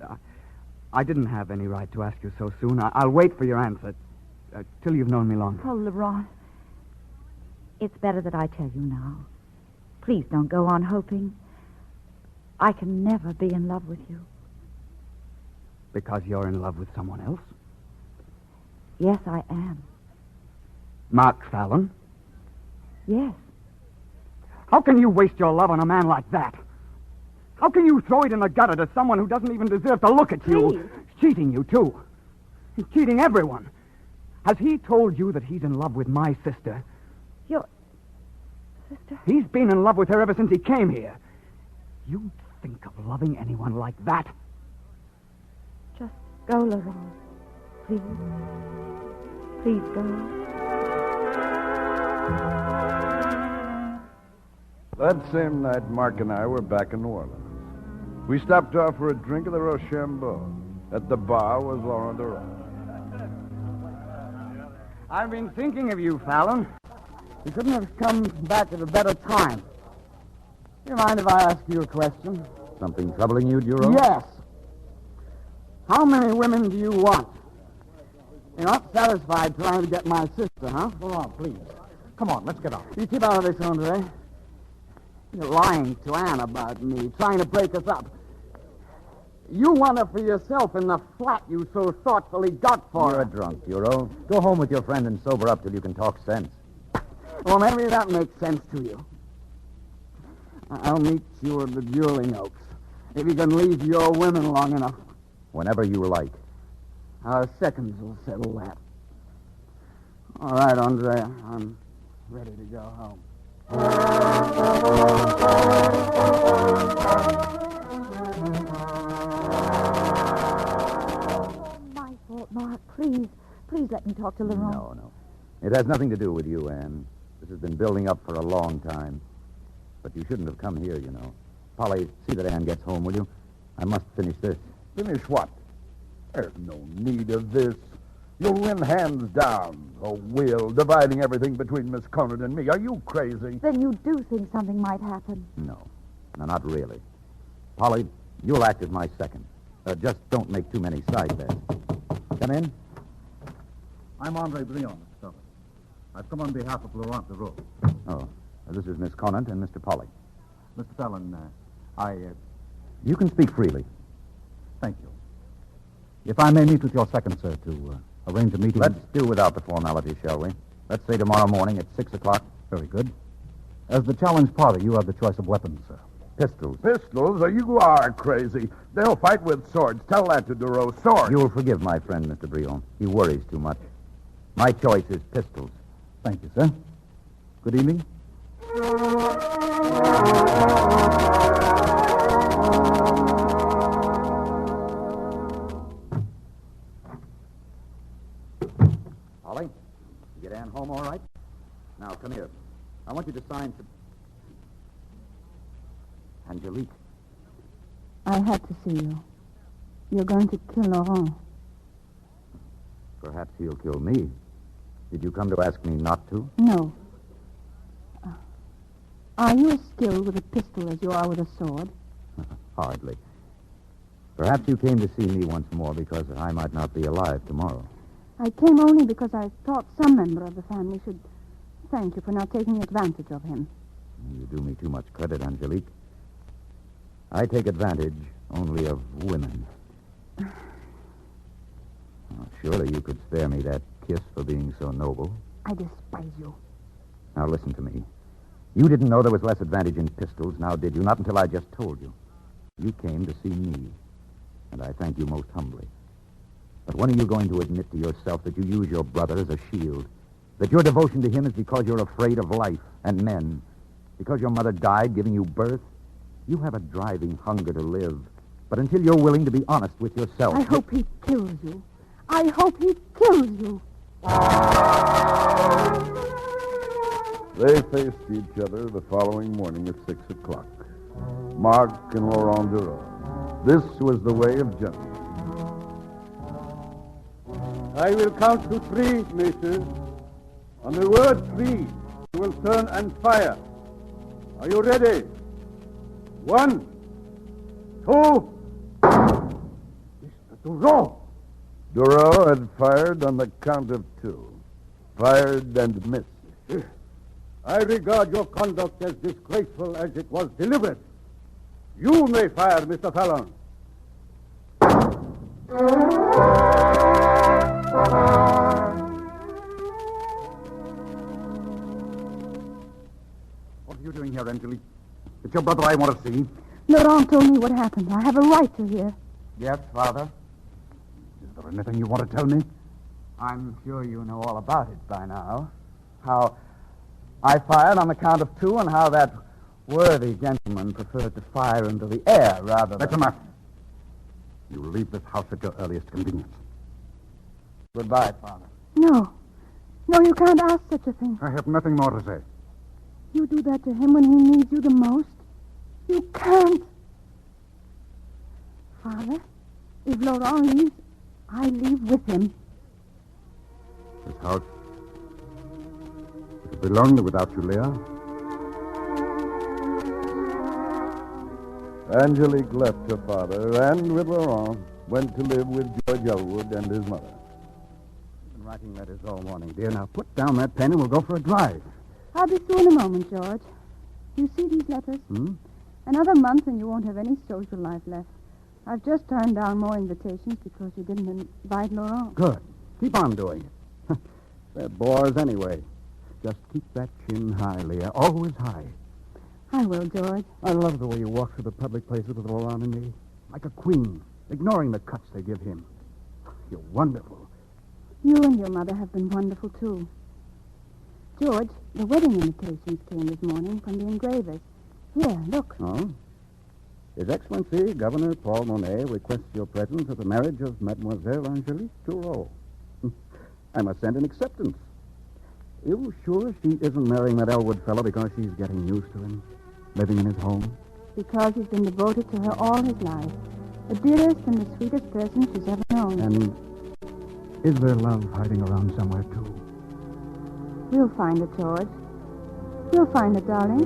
F: I didn't have any right to ask you so soon. I'll wait for your answer till you've known me longer.
I: Oh, Laurent. It's better that I tell you now. Please don't go on hoping. I can never be in love with you.
F: Because you're in love with someone else?
I: Yes, I am.
F: Mark Fallon?
I: Yes.
F: How can you waste your love on a man like that? How can you throw it in the gutter to someone who doesn't even deserve to look at you?
I: Please.
F: Cheating you, too. He's cheating everyone. Has he told you that he's in love with my sister?
I: Your sister?
F: He's been in love with her ever since he came here. You think of loving anyone like that?
I: Just go, Laurent. Please. Please go.
C: That same night, Mark and I were back in New Orleans. We stopped off for a drink at the Rochambeau. At the bar was Laurent Dero.
F: I've been thinking of you, Fallon. You couldn't have come back at a better time. Do you mind if I ask you a question?
D: Something troubling you, Tyrone?
F: Yes. How many women do you want? You're not satisfied trying to get my sister, huh?
G: Laurent, please. Come on, let's get on.
F: You keep out of this, Andre. You're lying to Anne about me, trying to break us up. You want her for yourself in the flat you so thoughtfully got for
D: You're
F: her.
D: a drunk, Tyrone. Go home with your friend and sober up till you can talk sense.
F: Well, maybe that makes sense to you. I'll meet you at the Dueling Oaks, if you can leave your women long enough.
D: Whenever you like.
F: Our seconds will settle that. All right, Andre, I'm ready to go home.
I: My fault, Mark. Please let me talk to Laurent.
D: No. It has nothing to do with you, Anne. This has been building up for a long time. But you shouldn't have come here, you know. Polly, see that Anne gets home, will you? I must finish this.
C: Finish what? There's no need of this. You'll win hands down. Oh, Will, dividing everything between Miss Conant and me. Are you crazy?
I: Then you do think something might happen?
D: No, not really. Polly, you'll act as my second. Just don't make too many side bets. Come in.
G: I'm Andre Brion, Mr. Fellow. I've come on behalf of Laurent Leroux.
D: Oh, this is Miss Conant and Mr. Polly.
G: Mr. Fallon,
D: You can speak freely.
G: thank you. If I may meet with your second, sir, to arrange a meeting...
D: Let's do without the formalities, shall we? Let's say tomorrow morning at 6 o'clock.
G: Very good. As the challenge party, you have the choice of weapons, sir.
D: Pistols.
C: Pistols? You are crazy. They'll fight with swords. Tell that to Dureau. Swords.
D: You'll forgive my friend, Mr. Brion. He worries too much. My choice is pistols.
G: Thank you, sir. Good evening.
D: Polly, you get Ann home all right? Now, come here. I want you to sign some... Angelique.
E: I had to see you. You're going to kill Laurent.
D: Perhaps he'll kill me. Did you come to ask me not to?
E: No. Are you as skilled with a pistol as you are with a sword?
D: Hardly. Perhaps you came to see me once more because I might not be alive tomorrow.
E: I came only because I thought some member of the family should thank you for not taking advantage of him.
D: You do me too much credit, Angelique. I take advantage only of women. Surely you could spare me that kiss for being so noble.
E: I despise you.
D: Now listen to me. You didn't know there was less advantage in pistols, now did you? Not until I just told you. You came to see me, and I thank you most humbly. But when are you going to admit to yourself that you use your brother as a shield? That your devotion to him is because you're afraid of life and men? Because your mother died giving you birth? You have a driving hunger to live. But until you're willing to be honest with yourself...
E: I hope he kills you. I hope he kills you.
C: They faced each other the following morning at 6 o'clock. Marc and Laurent Dureau. This was the way of gentlemen.
J: I will count to 3, messieurs. On the word 3, you will turn and fire. Are you ready? 1, 2. Mr. Dureau.
C: Dureau had fired on the count of 2. Fired and missed.
J: I regard your conduct as disgraceful as it was deliberate. You may fire, Mr. Fallon.
G: What are you doing here, Angelique? It's your brother I want to see.
E: Laurent told me what happened. I have a right to hear.
F: Yes, Father?
G: Is there anything you want to tell me?
F: I'm sure you know all about it by now. How I fired on the count of 2 and how that worthy gentleman preferred to fire into the air rather than...
G: That's enough. You will leave this house at your earliest convenience.
F: Goodbye, Father.
E: No. No, you can't ask such a thing.
G: I have nothing more to say.
E: You do that to him when he needs you the most. You can't. Father, if Laurent leaves, I leave with him.
G: This house, it will be lonely without you, Leah.
C: Angelique left her father and, with Laurent, went to live with George Elwood and his mother.
G: I've been writing letters all morning, dear. Now put down that pen and we'll go for a drive.
E: I'll be through in a moment, George. You see these letters? Another month and you won't have any social life left. I've just turned down more invitations because you didn't invite Laurent.
G: Good. Keep on doing it. They're bores anyway. Just keep that chin high, Leah. Always high.
E: I will, George.
G: I love the way you walk through the public places with Laurent and me. Like a queen, ignoring the cuts they give him. You're wonderful.
E: You and your mother have been wonderful, too. George, the wedding invitations came this morning from the engravers. Here, look.
G: Oh? His Excellency, Governor Paul Monet, requests your presence at the marriage of Mademoiselle Angelique Dureau. I must send an acceptance. You sure she isn't marrying that Elwood fellow because she's getting used to him, living in his home?
E: Because he's been devoted to her all his life. The dearest and the sweetest person she's ever known.
G: And
F: Is there love hiding around somewhere, too?
E: We'll find it, George. We'll find it, darling.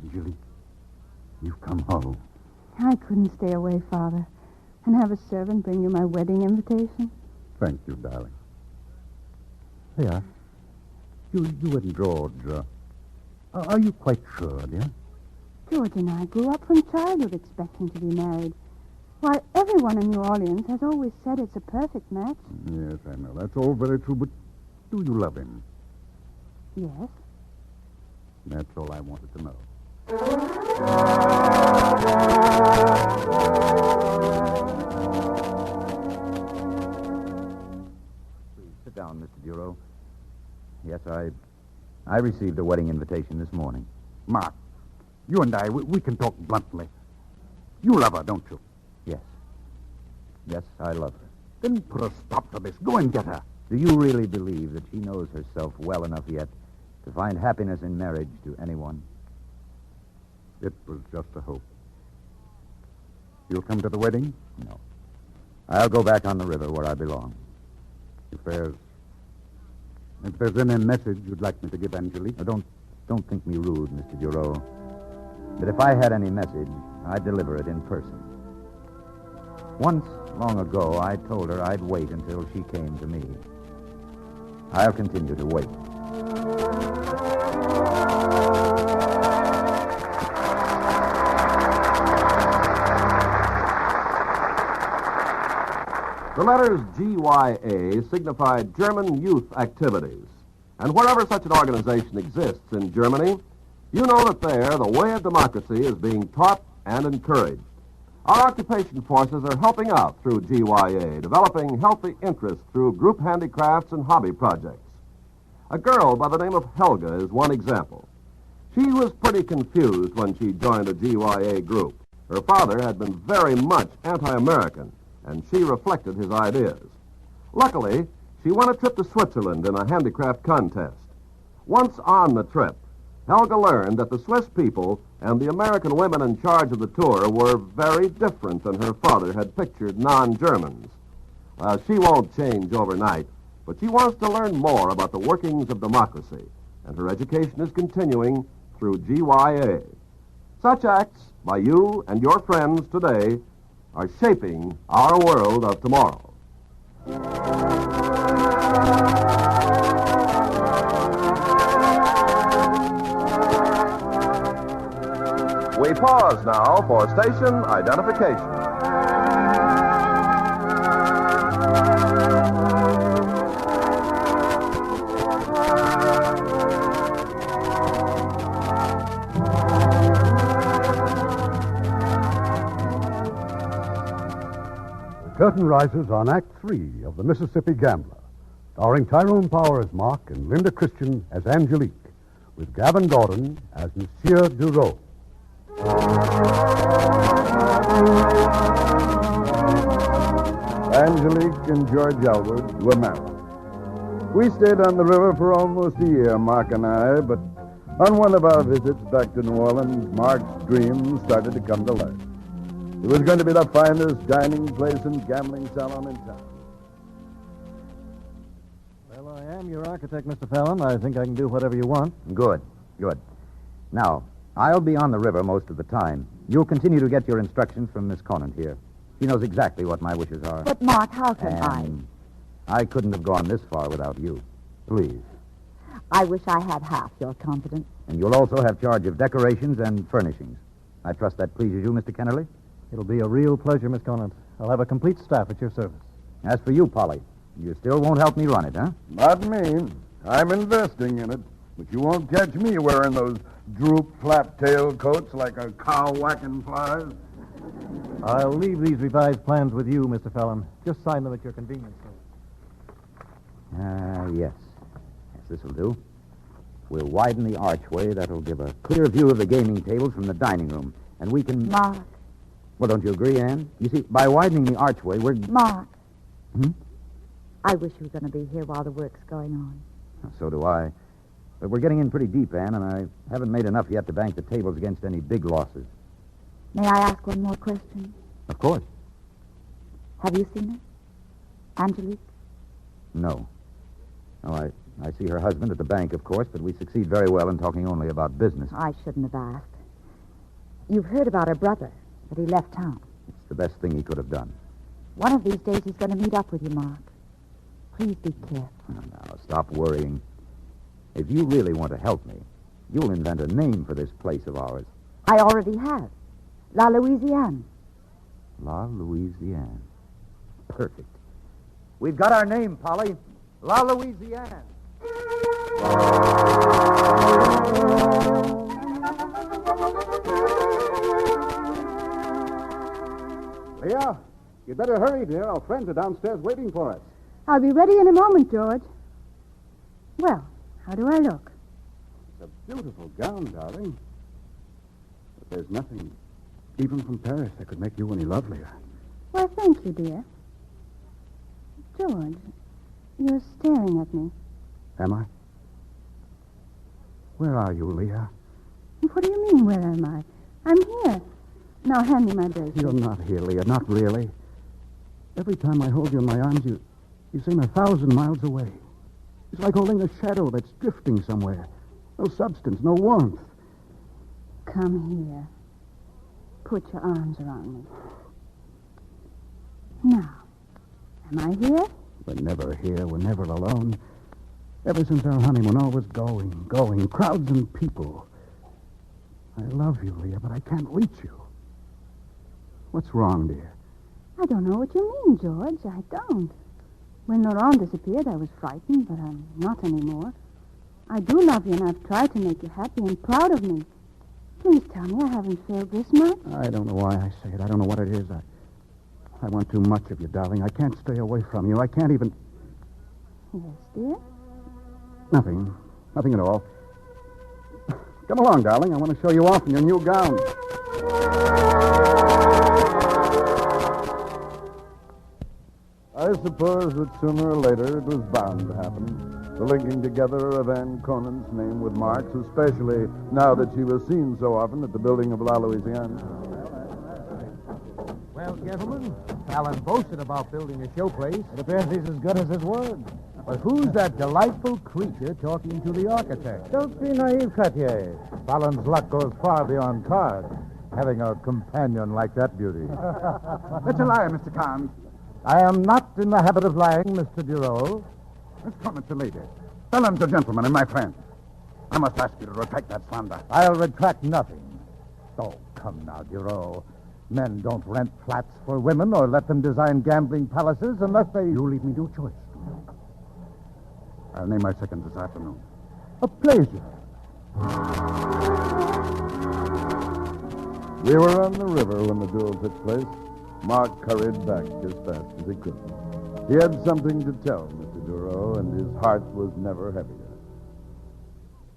G: Anjali, you've come home.
E: I couldn't stay away, Father, and have a servant bring you my wedding invitation.
G: Thank you, darling. There. You and George, are you quite sure, dear?
E: George and I grew up from childhood expecting to be married. Why, everyone in New Orleans has always said it's a perfect match.
G: Yes, I know. That's all very true, but do you love him?
E: Yes.
G: That's all I wanted to know.
D: Please sit down, Mr. Bureau. Yes, I received a wedding invitation this morning.
G: Mark, you and I, we can talk bluntly. You love her, don't you?
D: Yes. Yes, I love her.
G: Then put a stop to this. Go and get her.
D: Do you really believe that she knows herself well enough yet to find happiness in marriage to anyone?
G: It was just a hope. You'll come to the wedding?
D: No. I'll go back on the river where I belong.
G: If there's any message you'd like me to give Angelique.
D: Don't think me rude, Mr. Bureau. But if I had any message, I'd deliver it in person. Once, long ago, I told her I'd wait until she came to me. I'll continue to wait.
A: The letters GYA signified German Youth Activities. And wherever such an organization exists in Germany, you know that there the way of democracy is being taught and encouraged. Our occupation forces are helping out through GYA, developing healthy interest through group handicrafts and hobby projects. A girl by the name of Helga is one example. She was pretty confused when she joined a GYA group. Her father had been very much anti-American, and she reflected his ideas. Luckily, she won a trip to Switzerland in a handicraft contest. Once on the trip, Helga learned that the Swiss people and the American women in charge of the tour were very different than her father had pictured non-Germans. Well, she won't change overnight, but she wants to learn more about the workings of democracy, and her education is continuing through GYA. Such acts by you and your friends today are shaping our world of tomorrow. We pause now for station identification.
B: The curtain rises on Act 3 of The Mississippi Gambler, starring Tyrone Power as Mark and Linda Christian as Angelique, with Gavin Gordon as Monsieur Dureau.
C: Angelique and George Elwood were married. We stayed on the river for almost a year, Mark and I, but on one of our visits back to New Orleans, Mark's dreams started to come to life. It was going to be the finest dining place and gambling salon in town.
K: Well, I am your architect, Mr. Fallon. I think I can do whatever you want.
D: Good. Now, I'll be on the river most of the time. You'll continue to get your instructions from Miss Conant here. She knows exactly what my wishes are.
I: But, Mark, how can
D: I couldn't have gone this far without you. Please.
I: I wish I had half your confidence.
D: And you'll also have charge of decorations and furnishings. I trust that pleases you, Mr. Kennerly?
K: It'll be a real pleasure, Miss Conant. I'll have a complete staff at your service.
D: As for you, Polly, you still won't help me run it, huh?
C: Not me. I'm investing in it, but you won't catch me wearing those droop flap-tail coats like a cow whacking flies.
K: I'll leave these revised plans with you, Mr. Fallon. Just sign them at your convenience.
D: Yes. This will do. We'll widen the archway. That'll give a clear view of the gaming tables from the dining room. And we can...
I: Mark.
D: Well, don't you agree, Anne? You see, by widening the archway, we're...
I: Mark.
D: Hmm?
I: I wish you were going to be here while the work's going on.
D: So do I. But we're getting in pretty deep, Anne, and I haven't made enough yet to bank the tables against any big losses.
I: May I ask one more question?
D: Of course.
I: Have you seen her? Angelique?
D: No. No, I see her husband at the bank, of course, but we succeed very well in talking only about business.
I: I shouldn't have asked. You've heard about her brother, but he left town.
D: It's the best thing he could have done.
I: One of these days he's going to meet up with you, Mark. Please be careful.
D: Now, stop worrying. If you really want to help me, you'll invent a name for this place of ours.
I: I already have. La Louisiane.
D: La Louisiane. Perfect. We've got our name, Polly. La Louisiane.
J: Leah, you'd better hurry, dear. Our friends are downstairs waiting for us.
E: I'll be ready in a moment, George. Well, how do I look?
J: It's a beautiful gown, darling. But there's nothing, even from Paris, that could make you any lovelier.
E: Well, thank you, dear. George, you're staring at me.
J: Am I? Where are you, Leah?
E: What do you mean, where am I? I'm here. Now hand me my bracelet.
J: You're not here, Leah. Not really. Every time I hold you in my arms, you seem 1,000 miles away. It's like holding a shadow that's drifting somewhere. No substance, no warmth.
E: Come here. Put your arms around me. Now, am I here?
J: We're never here. We're never alone. Ever since our honeymoon, always going. Crowds and people. I love you, Leah, but I can't reach you. What's wrong, dear?
E: I don't know what you mean, George. I don't. When Laurent disappeared, I was frightened, but I'm not anymore. I do love you, and I've tried to make you happy and proud of me. Please tell me I haven't failed this much.
J: I don't know why I say it. I don't know what it is. I want too much of you, darling. I can't stay away from you. I can't even...
E: Yes, dear?
J: Nothing at all. Come along, darling. I want to show you off in your new gown. I suppose that sooner or later it was bound to happen. The linking together of Anne Conan's name with Mark's, especially now that she was seen so often at the building of La Louisiane.
K: Well, gentlemen, Fallon boasted about building a showplace. It appears he's as good as his word. But who's that delightful creature talking to the architect?
L: Don't be naive, Cartier. Fallon's luck goes far beyond cards. Having a companion like that beauty.
J: That's a lie, Mr. Kahn.
L: I am not in the habit of lying, Mr. Duro.
C: Miss Conant's a lady. Fallon's a gentleman and my friend. I must ask you to retract that slander.
L: I'll retract nothing. Oh, come now, Duro. Men don't rent flats for women or let them design gambling palaces unless they...
C: You leave me no choice. I'll name my second this afternoon.
L: A pleasure.
C: We were on the river when the duel took place. Mark hurried back as fast as he could. He had something to tell Mr. Duro, and his heart was never heavier.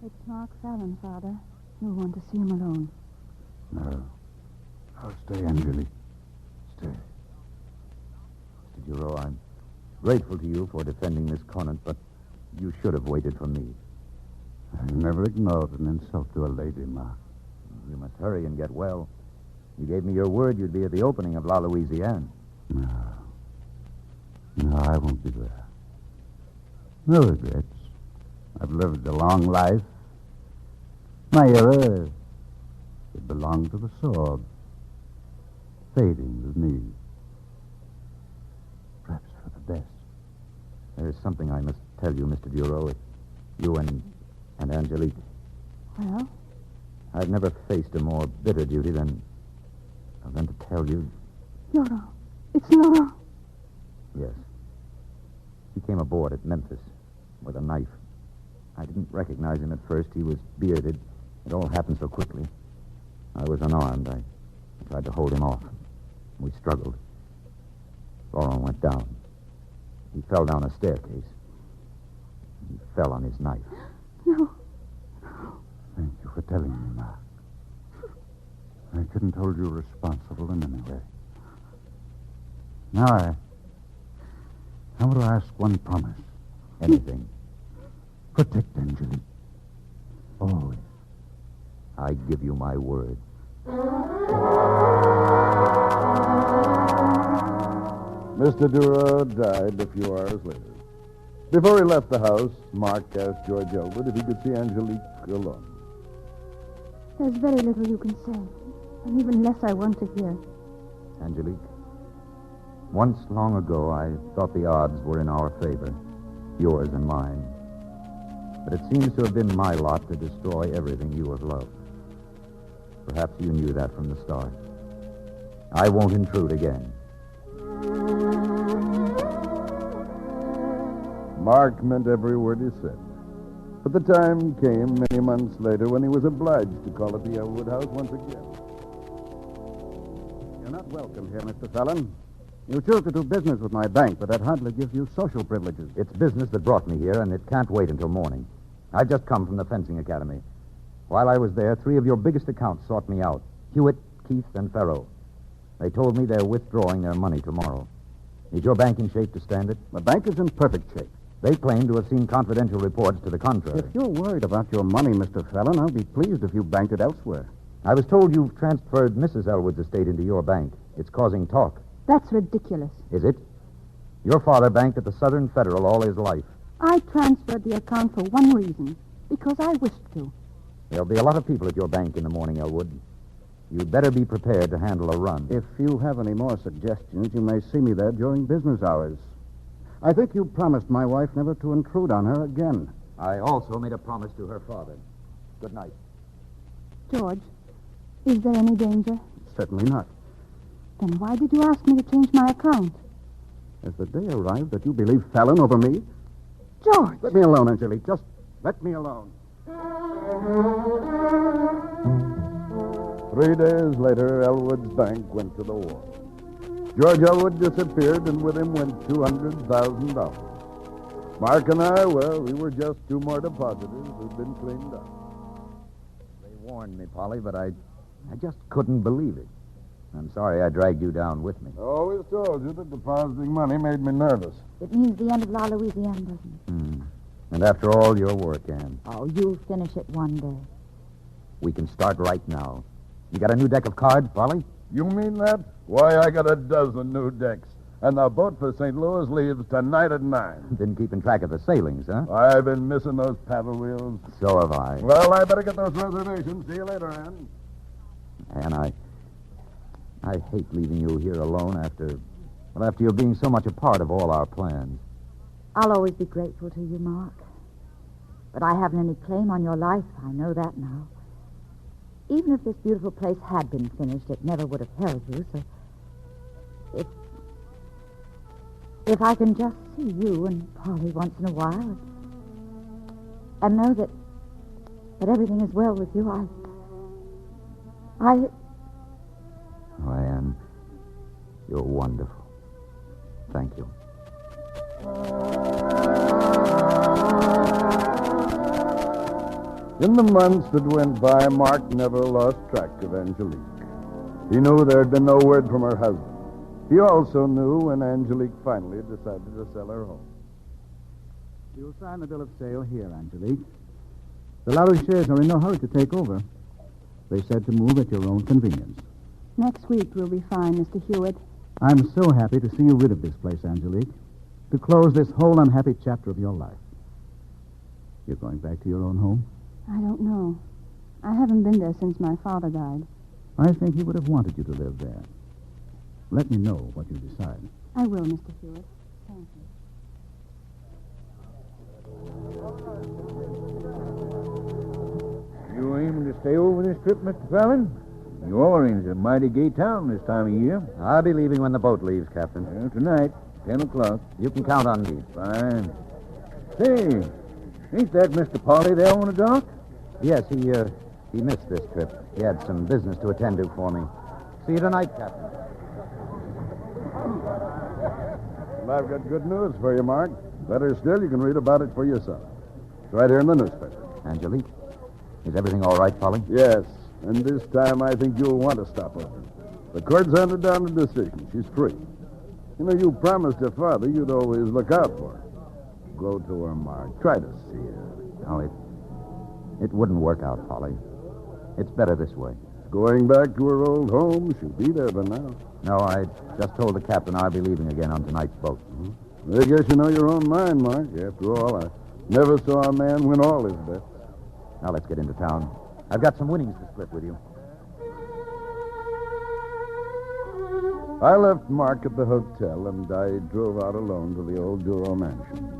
E: It's Mark Fallon, Father. You'll want to see him alone.
C: No. Oh, stay, Angelique. Stay.
D: Mr. Duro, I'm grateful to you for defending Miss Conant, but you should have waited for me.
C: I never ignored an insult to a lady, Mark.
D: You must hurry and get well. You gave me your word you'd be at the opening of La Louisiane.
C: No, I won't be there. No regrets. I've lived a long life. My era, it belonged to the sword. Fading with me. Perhaps for the best.
D: There's something I must tell you, Mr. Duro. You and Angelique.
E: Well?
D: I've never faced a more bitter duty than to tell you.
E: Laurent. It's Laurent.
D: Yes. He came aboard at Memphis with a knife. I didn't recognize him at first. He was bearded. It all happened so quickly. I was unarmed. I tried to hold him off. We struggled. Laurent went down. He fell down a staircase. He fell on his knife.
E: No.
C: Thank you for telling me, Mark. I couldn't hold you responsible in any way. Now I want to ask one promise.
D: Anything.
C: Protect Angelique.
D: Always. I give you my word.
C: Mr. Duro died a few hours later. Before he left the house, Mark asked George Elwood if he could see Angelique alone.
E: There's very little you can say, and even less I want to hear.
D: Angelique, once long ago I thought the odds were in our favor, yours and mine. But it seems to have been my lot to destroy everything you have loved. Perhaps you knew that from the start. I won't intrude again.
C: Mark meant every word he said. But the time came many months later when he was obliged to call at the Elwood house once again.
G: You're not welcome here, Mr. Fallon. You choose to do business with my bank, but that hardly gives you social privileges.
D: It's business that brought me here, and it can't wait until morning. I've just come from the fencing academy. While I was there, 3 of your biggest accounts sought me out. Hewitt, Keith, and Farrow. They told me they're withdrawing their money tomorrow. Is your bank in shape to stand it?
G: The bank is in perfect shape.
D: They claim to have seen confidential reports to the contrary.
G: If you're worried about your money, Mr. Fallon, I'll be pleased if you banked it elsewhere.
D: I was told you've transferred Mrs. Elwood's estate into your bank. It's causing talk.
E: That's ridiculous.
D: Is it? Your father banked at the Southern Federal all his life.
E: I transferred the account for one reason, because I wished to.
D: There'll be a lot of people at your bank in the morning, Elwood. You'd better be prepared to handle a run.
G: If you have any more suggestions, you may see me there during business hours. I think you promised my wife never to intrude on her again.
D: I also made a promise to her father. Good night.
E: George, is there any danger?
G: Certainly not.
E: Then why did you ask me to change my account?
G: Has the day arrived that you believe Fallon over me?
E: George!
G: Let me alone, Angelique. Just let me alone.
C: 3 days later, Elwood's bank went to the wall. George Elwood disappeared, and with him went $200,000. Mark and I, well, we were just 2 more depositors who'd been cleaned up.
D: They warned me, Polly, but I just couldn't believe it. I'm sorry I dragged you down with me.
C: I always told you that depositing money made me nervous.
I: It means the end of La Louisiane, doesn't it?
D: And after all your work, Anne,
I: Oh, you'll finish it one day.
D: we can start right now. You got a new deck of cards, Polly?
C: You mean that? Why, I got a dozen new decks. And the boat for St. Louis leaves tonight at 9.
D: Been keeping track of the sailings, huh?
C: I've been missing those paddle wheels.
D: So have I.
C: Well, I better get those reservations. See you later, Ann.
D: And I hate leaving you here alone after you being so much a part of all our plans.
I: I'll always be grateful to you, Mark. But I haven't any claim on your life. I know that now. Even if this beautiful place had been finished, it never would have held you, so... If I can just see you and Polly once in a while and know that everything is well with you,
D: Oh, Anne, you're wonderful. Thank you.
C: In the months that went by, Mark never lost track of Angelique. He knew there had been no word from her husband. He also knew when Angelique finally decided to sell her home.
K: You'll sign the bill of sale here, Angelique. The Larouches are in no hurry to take over. They said to move at your own convenience.
E: Next week will be fine, Mr. Hewitt.
K: I'm so happy to see you rid of this place, Angelique. To close this whole unhappy chapter of your life. You're going back to your own home?
E: I don't know. I haven't been there since my father died.
K: I think he would have wanted you to live there. Let me know what you decide.
E: I will, Mr. Hewitt. Thank you.
H: You aiming to stay over this trip, Mr. Fallon? New Orleans is a mighty gay town this time of year.
D: I'll be leaving when the boat leaves, Captain.
H: Well, tonight, 10 o'clock.
D: You can count on me.
H: Fine. Say, ain't that Mr. Polly there on the dock?
D: Yes, he missed this trip. He had some business to attend to for me. See you tonight, Captain.
C: Well, I've got good news for you, Mark. Better still, you can read about it for yourself. It's right here in the newspaper.
D: Angelique, is everything all right, Polly?
C: Yes, and this time I think you'll want to stop over. The court's handed down the decision. She's free. You know, you promised your father you'd always look out for her. Go to her, Mark. Try to see her.
D: Oh, It wouldn't work out, Polly. It's better this way.
C: Going back to her old home. She'll be there by now.
D: No, I just told the captain I'll be leaving again on tonight's boat.
C: I guess you know your own mind, Mark. After all, I never saw a man win all his bets.
D: Now let's get into town. I've got some winnings to split with you.
C: I left Mark at the hotel, and I drove out alone to the old Duro mansion.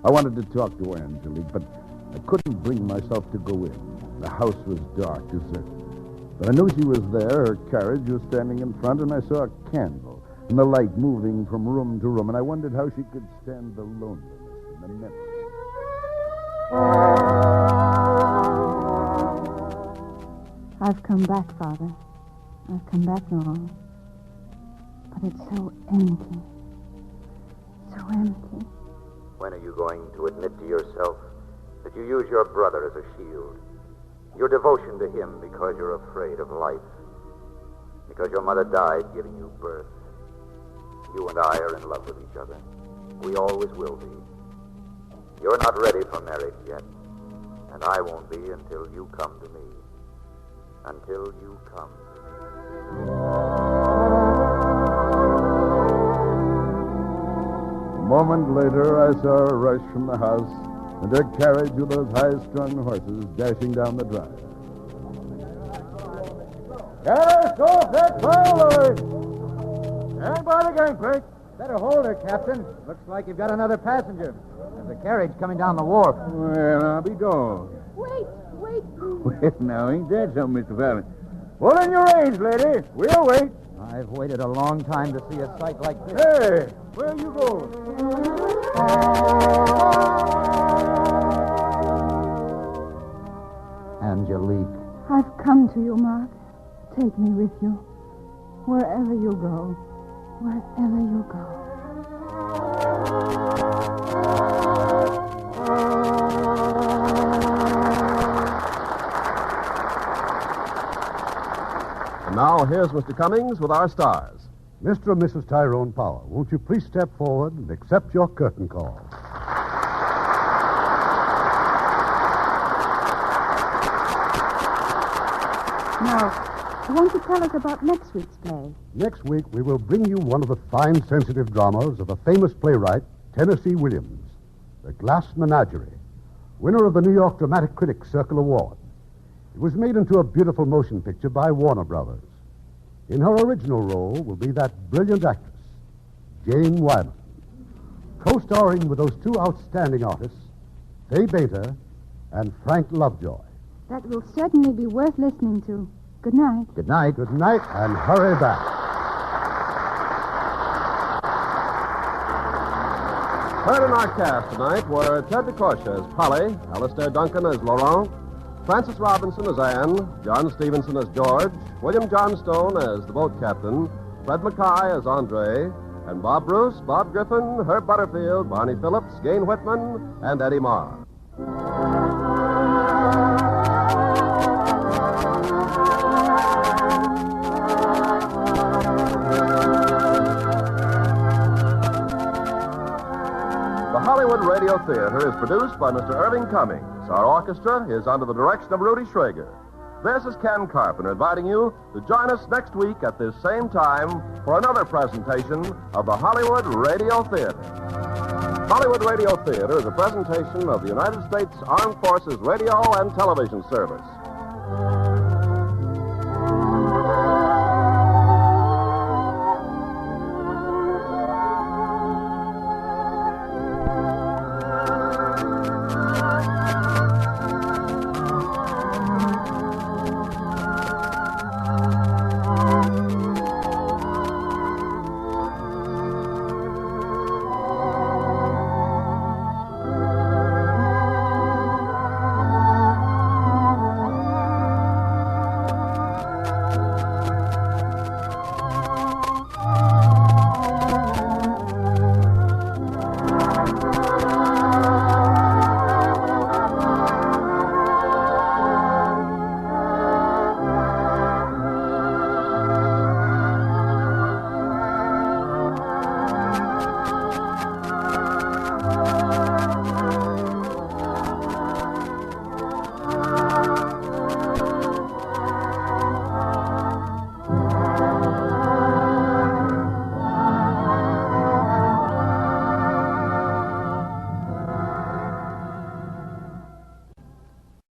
C: I wanted to talk to Angelique, but I couldn't bring myself to go in. The house was dark, deserted. But I knew she was there. Her carriage was standing in front, and I saw a candle and the light moving from room to room, and I wondered how she could stand the loneliness and the memory.
E: I've come back, Father. I've come back, Laurent. But it's so empty. So empty.
D: When are you going to admit to yourself that you use your brother as a shield? Your devotion to him because you're afraid of life. Because your mother died giving you birth. You and I are in love with each other. We always will be. You're not ready for marriage yet. And I won't be until you come to me. Until you come to me.
C: A moment later, I saw her rush from the house and her carriage with those high-strung horses dashing down the drive.
K: Get her off that boiler! Stand by the gangplank. Better hold her, Captain. Looks like you've got another passenger. There's a carriage coming down the wharf.
H: Well, I'll be dogged.
M: Wait.
H: Well, now, ain't that something, Mr. Fallon? Pull in your reins, lady. We'll wait.
K: I've waited a long time to see a sight like this.
H: Hey, where are you going?
D: Angelique.
E: I've come to you, Mark. Take me with you. Wherever you go. Wherever you go.
A: And now, here's Mr. Cummings with our stars.
B: Mr. and Mrs. Tyrone Power, won't you please step forward and accept your curtain call?
E: Now, won't you tell us about next week's play?
B: Next week, we will bring you one of the fine, sensitive dramas of a famous playwright, Tennessee Williams, The Glass Menagerie, winner of the New York Dramatic Critics Circle Award. It was made into a beautiful motion picture by Warner Brothers. In her original role will be that brilliant actress, Jane Wyman, co-starring with those two outstanding artists, Fay Bader and Frank Lovejoy.
E: That will certainly be worth listening to. Good night.
D: Good night.
B: Good night, and hurry back.
A: Heard in our cast tonight were Ted DeCorsia as Polly, Alistair Duncan as Laurent, Francis Robinson as Anne, John Stevenson as George, William Johnstone as the boat captain, Fred Mackay as Andre, and Bob Bruce, Bob Griffin, Herb Butterfield, Barney Phillips, Gain Whitman, and Eddie Marr. The Hollywood Radio Theatre is produced by Mr. Irving Cummings. Our orchestra is under the direction of Rudy Schrager. This is Ken Carpenter inviting you to join us next week at this same time for another presentation of the Hollywood Radio Theatre. Hollywood Radio Theatre is a presentation of the United States Armed Forces Radio and Television Service.